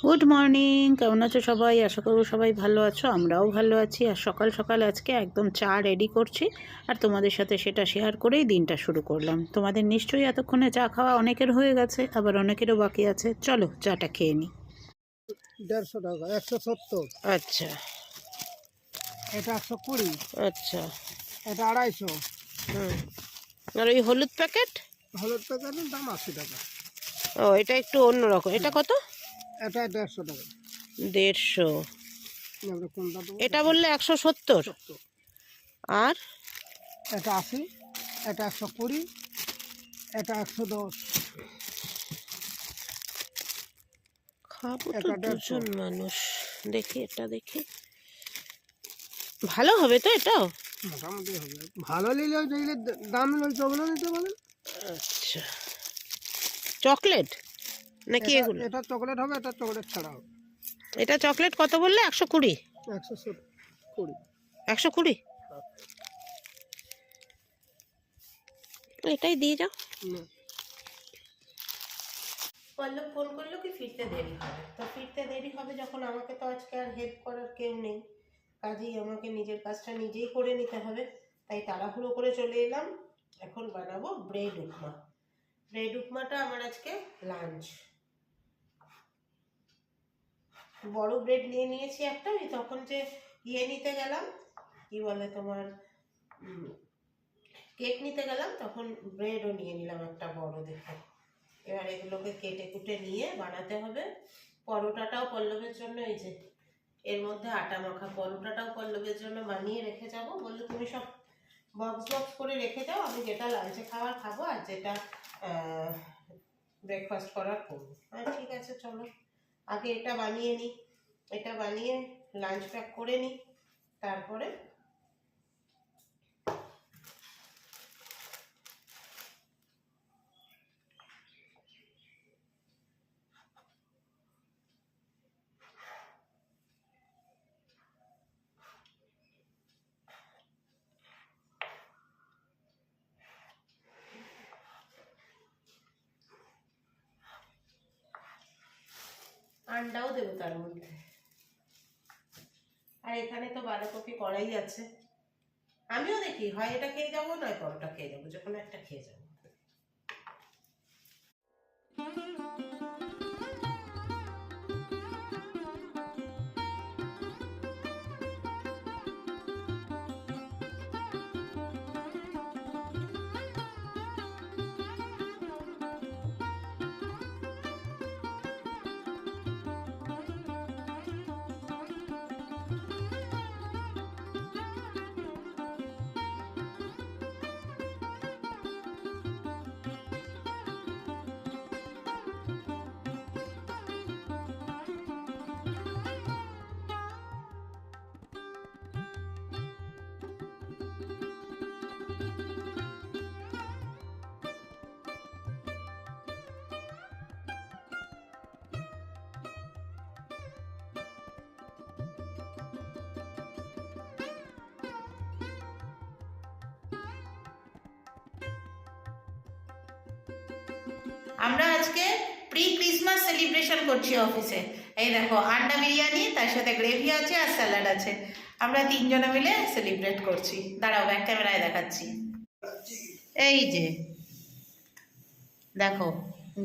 Good morning, কেমন আছো সবাই? আশা করব সবাই ভালো আছো, আমরাও ভালো আছি। আর সকাল সকাল আজকে একদম চা রেডি করছি আর তোমাদের সাথে সেটা শেয়ার করেই দিনটা শুরু করলাম। তোমাদের নিশ্চয়ই এতক্ষণে চা খাওয়া অনেকের হয়ে গেছে, আবার অনেকেরও বাকি আছে। চলো চাটা খেয়ে নিই। 150 টাকা, 170। আচ্ছা এটা 120। আচ্ছা। এটা 250। হুম। আর ওই হলুদ প্যাকেট? হলুদ প্যাকেটের দাম 80 টাকা। ও, এটা একটু অন্যরকম। এটা কত? এটা 150 টাকা। 150। এবারে কোনটা দেবো? এটা বললে 170। 70। আর এটা 80, এটা 120, এটা 110। খাবো তো এটা 2জন 150। মানুষ। দেখি এটা দেখি, ভালো হবে তো এটাও? মোটামুটি হবে। ভালো নিলে যেগুলো দাম ওই চগুলো নিতে পারেন। আচ্ছা, চকলেট নাকি এটা এগুলো? এটা চকলেট হবে, এটা চকলেট ছাড়া হবে। এটা চকলেট কত বললে? 120? 120। 120 এটাই দিয়ে যাও। পল্লব ফোন করলো কি ফিরতে দেরি হবে, তো ফিরতে দেরি হবে যখন, আমাকে তো আজকে আর হেল্প করার কেউ নেই, কাজেই আমাকে নিজের কাজটা নিজেই করে নিতে হবে। তাই তাড়াহুড়ো করে চলে এলাম। এখন বানাবো ব্রেড উপমা। ব্রেড উপমাটা আমার আজকে লাঞ্চ। বড় ব্রেড নিয়ে নিয়েছি একটা। আমি তখন যে নিতে গেলাম, কি বলে তোমার, কেক নিতে গেলাম, তখন ব্রেডও নিয়ে নিলাম একটা বড় দেখে। এবার এগুলোকে কেটে কুটে নিয়ে বানাতে হবে। পরোটাটাও পল্লবের জন্য, এই যে এর মধ্যে আটা মাখা পরোটাটাও পল্লবের জন্য বানিয়ে রেখে যাব। বললো তুমি সব বক্স বক্স করে রেখে যাও, আমি যেটা লাঞ্চে খাবার খাবো আর যেটা ব্রেকফাস্ট করার করবো। হ্যাঁ ঠিক আছে, চলো আগে এটা বানিয়ে নিই। এটা বানিয়ে লাঞ্চ প্যাক করে নিই, তারপরে আন্ডাও দেবো তার মধ্যে। আর এখানে তো বাঁধাকপি কড়াই আছে। আমিও দেখি, হয় এটা খেয়ে যাবো, নয় পরোটা খেয়ে যাবো, যে কোনো একটা খেয়ে যাবো। আমরা আজকে প্রি ক্রিসমাস সেলিব্রেশন করছি অফিসে। এই দেখো, আন্ডা বিরিয়ানি, তার সাথে গ্রেভি আছে আর স্যালাড আছে। আমরা 3 জনে মিলে সেলিব্রেট করছি। দাঁড়াও, ব্যাক ক্যামেরায় দেখাচ্ছি। এই যে দেখো,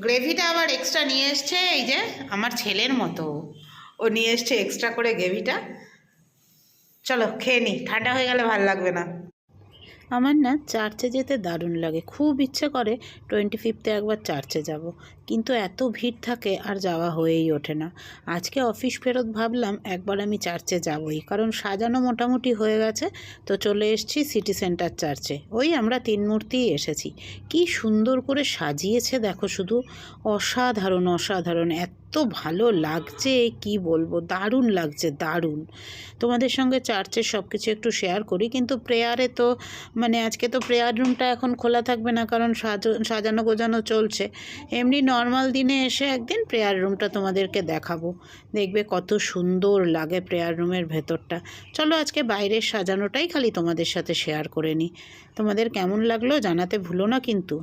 গ্রেভিটা আবার এক্সট্রা নিয়ে এসছে। এই যে আমার ছেলের মতো ও নিয়ে এসছে এক্সট্রা করে গ্রেভিটা। চলো খেয়ে নিই, ঠান্ডা হয়ে গেলে ভালো লাগবে না। আমার না চার্চে যেতে দারুণ লাগে, খুব ইচ্ছে করে 25-এ একবার চার্চে যাব, কিন্তু এত ভিড় থাকে আর যাওয়া হয়েই ওঠে না। আজকে অফিস ফেরত ভাবলাম একবার আমি চার্চে যাবই, কারণ সাজানো মোটামুটি হয়ে গেছে। তো চলে এসেছি সিটি সেন্টার চার্চে। ওই আমরা 3 মূর্তিই এসেছি। কি সুন্দর করে সাজিয়েছে দেখো, শুধু অসাধারণ অসাধারণ, এত ভালো লাগছে কি বলবো, দারুণ লাগছে দারুণ। তোমাদের সঙ্গে চার্চের সব কিছু একটু শেয়ার করি, কিন্তু প্রেয়ারে তো আজকে তো প্রেয়ার রুমটা এখন খোলা থাকবে না, কারণ সাজানো গোজানো চলছে। এমনি নর্মাল দিনে এসে একদিন প্রেয়ার রুমটা তোমাদেরকে দেখাবো, দেখবে কত সুন্দর লাগে প্রেয়ার রুমের ভেতরটা। চলো আজকে বাইরের সাজানোটাই খালি তোমাদের সাথে শেয়ার করে নিই। তোমাদের কেমন লাগলো জানাতে ভুলো না কিন্তু।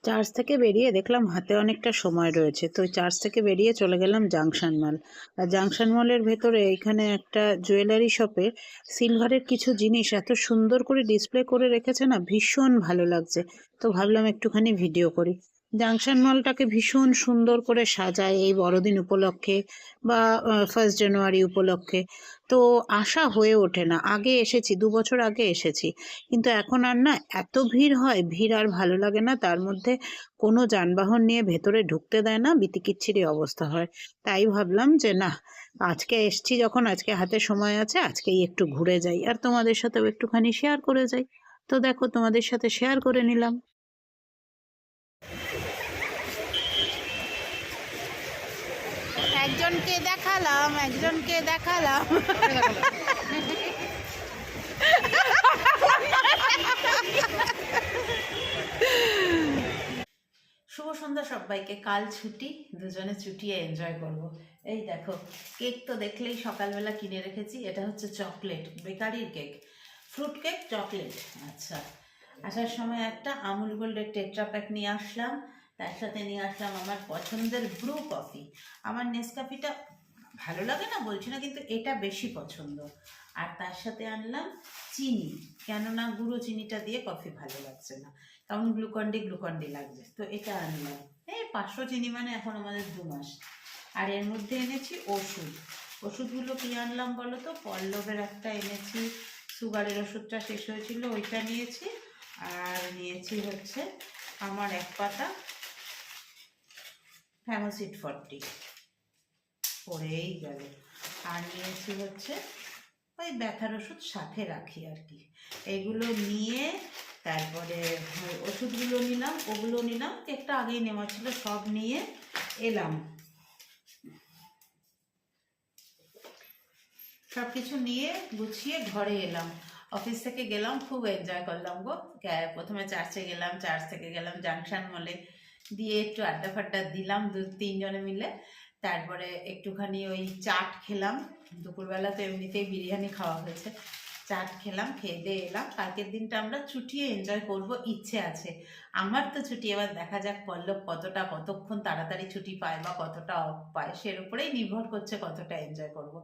চার্চ থেকে বেরিয়ে দেখলাম হাতে অনেকটা সময় রয়েছে, তো চার্চ থেকে বেরিয়ে চলে গেলাম জাংশন মল। আর জাংশন মলের ভেতরে এখানে একটা জুয়েলারি শপে সিলভারের কিছু জিনিস এত সুন্দর করে ডিসপ্লে করে রেখেছে না, ভীষণ ভালো লাগছে। তো ভাবলাম একটুখানি ভিডিও করি। জাংশন মলটাকে ভীষণ সুন্দর করে সাজায় এই বড়দিন উপলক্ষে বা 1 জানুয়ারি উপলক্ষে। তো আসা হয়ে ওঠে না। আগে এসেছি, 2 বছর আগে এসেছি, কিন্তু এখন আর না এত ভিড় হয়, ভিড় আর ভালো লাগে না। তার মধ্যে কোনো যানবাহন নিয়ে ভেতরে ঢুকতে দেয় না, বিতিকিচ্ছিরি অবস্থা হয়। তাই ভাবলাম যে না, আজকে এসছি যখন, আজকে হাতে সময় আছে, আজকেই একটু ঘুরে যাই আর তোমাদের সাথেও একটুখানি শেয়ার করে যাই। তো দেখো, তোমাদের সাথে শেয়ার করে নিলাম। একজনকে দেখালাম, একজনকে দেখালাম। শুভ সন্ধ্যা সবাইকে। কাল ছুটি, দুজনে ছুটিয়ে এনজয় করব। এই দেখো, কেক তো দেখলেই সকালবেলা কিনে রেখেছি। এটা হচ্ছে চকলেট, বেকারির কেক, ফ্রুট কেক চকলেট। আচ্ছা, আসার সময় একটা আমুল গোল্ডের টেট্রা প্যাক নিয়ে আসলাম। তার সাথে নিয়ে আসলাম আমার পছন্দের ব্রু কফি। আমার নেসক্যাফেটা ভালো লাগে না বলছি না, কিন্তু এটা বেশি পছন্দ। আর তার সাথে আনলাম চিনি, কেননা গুঁড়ো চিনিটা দিয়ে কফি ভালো লাগছে না, কারণ গ্লুকন্ডি গ্লুকন্ডি লাগছে। তো এটা আনলাম। এই 500 চিনি মানে এখন আমাদের 2 মাস। আর এর মধ্যে এনেছি ওষুধ। ওষুধগুলো কি আনলাম বলো তো? পল্লবের একটা এনেছি, সুগারের ওষুধটা শেষ হয়েছিল, ওইটা নিয়েছি। আর নিয়েছি হচ্ছে আমার 1 পাতা ফ্যামোসিড 40, পড়েই গেল। আর নিয়েছি হচ্ছে ওই ব্যথার ওষুধ, সাথে রাখি আর কি। এগুলো নিয়ে তারপরে ওষুধগুলো নিলাম, ওগুলো নিলাম, কেকটা আগেই নেওয়া ছিল, সব নিয়ে এলাম। সব কিছু নিয়ে গুছিয়ে ঘরে এলাম। অফিস থেকে গেলাম, খুব এনজয় করলাম গো। প্রথমে চার্চে গেলাম, চার্চ থেকে গেলাম জাংশন মলে, দিয়ে একটু আড্ডা ফাড্ডা দিলাম 2-3 জনে মিলে। তারপরে একটুখানি ওই চাট খেলাম। দুপুরবেলা তো এমনিতেই বিরিয়ানি খাওয়া হয়েছে, চাট খেলাম, খেয়ে দিয়ে এলাম। কালকের দিনটা আমরা ছুটিয়ে এনজয় করব, ইচ্ছে আছে আমার তো ছুটি। এবার দেখা যাক পল্লব কতক্ষণ তাড়াতাড়ি ছুটি পায় বা কতটা অফ পায়, সের উপরেই নির্ভর করছে কতটা এনজয় করব।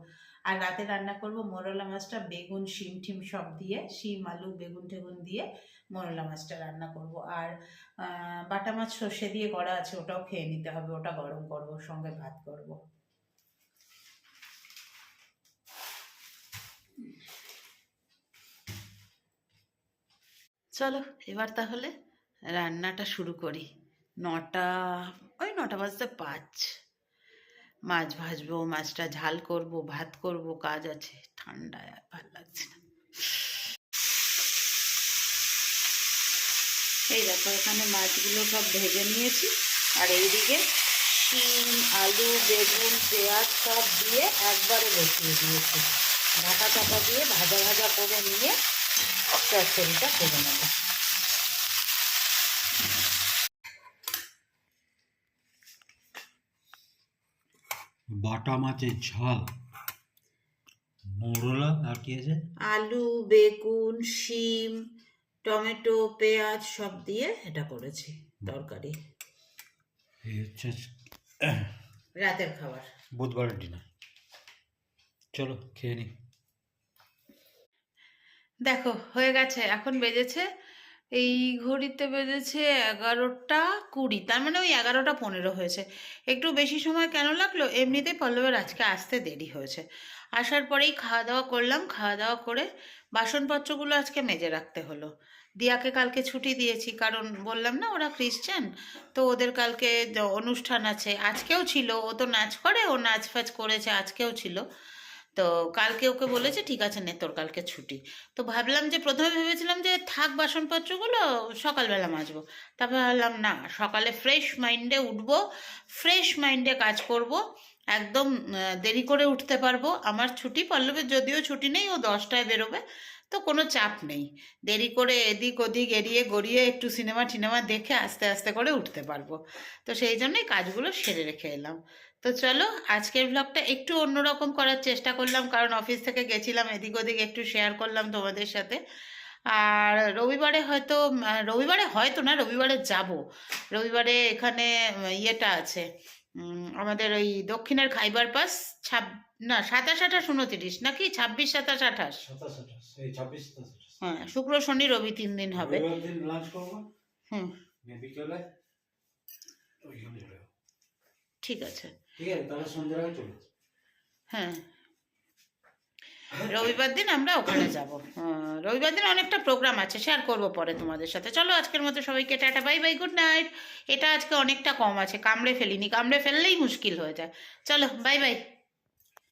আর রাতে রান্না করব মোরলা মাছটা, বেগুন শিম টিম সব দিয়ে, শিম আলু বেগুন টেগুন দিয়ে মোরলা মাছটা রান্না করব। আর বাটা মাছ সর্ষে দিয়ে করা আছে, ওটাও খেয়ে নিতে হবে, ওটা গরম করব, সঙ্গে ভাত করব। চলো এবার তাহলে রান্নাটা শুরু করি। 9টা বাজতে 5। মাছ ভাজবো, মাছটা ঝাল করব, ভাত করব, কাজ আছে। ঠান্ডায় আর ভাল লাগছে না। এই দেখো, এখানে মাছগুলো সব ভেজে নিয়েছি। আর এইদিকে শিম আলু বেগুন পেঁয়াজ সব দিয়ে একবারে বসিয়ে দিয়েছি। ঢাকা চাপা দিয়ে ভাজা ভাজা করে নিয়ে চচ্চড়িটা করে নেব। বাটা মাছের ঝাল, মোরলা, আর কি আছে? আলু বেগুন শিম টমেটো পেঁয়াজ সব দিয়ে এটা করেছি তরকারি। এই হচ্ছে রাতের খাবার, বুধবারের ডিনার। চলো খেয়ে নি। দেখো হয়ে গেছে, এখন বেজেছে, এই ঘড়িতে বেজেছে 11টা 20, তার মানে ওই 11টা 15 হয়েছে। একটু বেশি সময় কেন লাগলো? এমনিতেই পল্লবের আজকে আসতে দেরি হয়েছে। আসার পরেই খাওয়া দাওয়া করলাম, খাওয়া দাওয়া করে বাসনপত্রগুলো আজকে মেজে রাখতে হলো। দিয়াকে কালকে ছুটি দিয়েছি, কারণ বললাম না ওরা খ্রিস্টান, তো ওদের কালকে অনুষ্ঠান আছে। আজকেও ছিল, ও তো নাচ করে, ও নাচ ফাচ করেছে, আজকেও ছিল। তো কালকে ওকে বলেছে ঠিক আছে নে, তোর কালকে ছুটি। তো ভাবলাম যে, প্রথমে ভেবেছিলাম যে থাক বাসনপত্রগুলো সকালবেলা মাজবো। তারপর ভাবলাম না, সকালে ফ্রেশ মাইন্ডে উঠবো, ফ্রেশ মাইন্ডে কাজ করব, একদম দেরি করে উঠতে পারবো। আমার ছুটি, পল্লবের যদিও ছুটি নেই, ও 10টায় বেরোবে, তো কোনো চাপ নেই। দেরি করে এদিক ওদিক এড়িয়ে গড়িয়ে একটু সিনেমা টিনেমা দেখে আস্তে আস্তে করে উঠতে পারবো। তো সেই জন্যই কাজগুলো সেরে রেখে এলাম। তো চলো, আজকের ব্লগটা একটু অন্যরকম করার চেষ্টা করলাম, কারণ অফিস থেকে গেছিলাম, এদিক ওদিক একটু শেয়ার করলাম তোমাদের সাথে। আর রবিবারে হয়তো না, রবিবারে যাব। রবিবারে এখানে ইয়েটা আছে, আমাদের ওই দক্ষিণের খাইবার পাস না 27, 28, 29 নাকি 26, 27, 28। 27, 28 এই 26, 27 হ্যাঁ, শুক্র শনি রবি 3 দিন হবে। রবিবার দিন লাঞ্চ করবো, হুম, বিকেলে ওইখানে চলে যাবো। ঠিক আছে। ঠিক আছে, তাহলে সন্ধ্যার আগে চলে যাবো। হ্যাঁ, রবিবার দিন আমরা ওখানে যাব। রবিবার দিন অনেকটা প্রোগ্রাম আছে, শেয়ার করব পরে তোমাদের সাথে। চলো আজকের মতো সবাইকে tata, bye bye, good night. এটা আজকে অনেকটা কম আছে, কামড়ে ফেলিনি, কামড়ে ফেললেই মুশকিল হয়ে যায়। চলো বাই বাই।